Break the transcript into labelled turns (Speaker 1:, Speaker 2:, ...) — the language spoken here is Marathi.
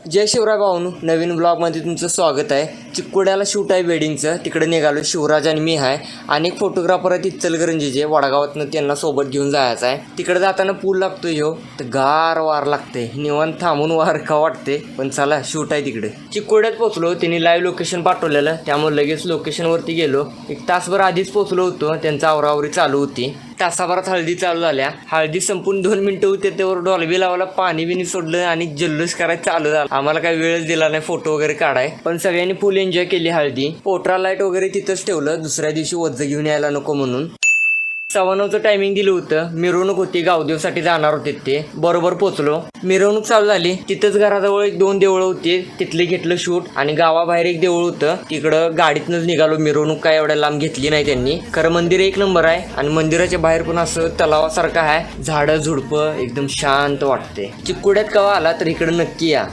Speaker 1: जय शिवराय भाऊनो, नवीन ब्लॉगमध्ये तुमचं स्वागत आहे। चिक्कोड्याला शूट आहे वेडिंगचं, तिकडे निघालो। शिवराज आणि मी आहे। अनेक फोटोग्राफर आहेत इचलकरंजीचे, वडगावातनं त्यांना सोबत घेऊन जायचं आहे। तिकडे जाताना पूल लागतोय हो, तर गार वार लागते, निवांत थांबून वार का वाटते, पण चला शूट आहे तिकडे। चिक्कोड्यात पोहोचलो, त्यांनी लाईव्ह लोकेशन पाठवलेलं, त्यामुळे लगेच लोकेशनवरती गेलो। एक तासभर आधीच पोहोचलो होतो, त्यांचा आवरावरी चालू होती। तासाभरात हळदी चालू झाल्या। हळदी संपून 2 मिनिटं होते, त्यावर डॉल्बी लावला, पाणी बिनी सोडलं आणि जल्लोष करायला चालू झाला। आम्हाला काही वेळच दिला नाही फोटो वगैरे काढाय, पण सगळ्यांनी फुल एन्जॉय केली हळदी। पोट्रा लाईट वगैरे तिथंच ठेवलं, दुसऱ्या दिवशी वज्ज घेऊन यायला नको म्हणून। 9:15चं टायमिंग दिलं होतं। मिरवणूक होती, गावदेवसाठी जाणार होते ते। बरोबर पोचलो, मिरवणूक चालू झाली। तिथंच घराजवळ 1-2 देवळं होती, तिथले घेतलं शूट। आणि गावाबाहेर एक देऊळ होतं, तिकडं गाडीतनंच निघालो। मिरवणूक काय एवढ्या लांब घेतली नाही त्यांनी, खरं मंदिर 1 नंबर आहे। आणि मंदिराच्या बाहेर पण असं तलावासारखं आहे, झाडं झुडपं, एकदम शांत वाटते। चिक्कोड्यात कवा आला तर इकडं नक्की या।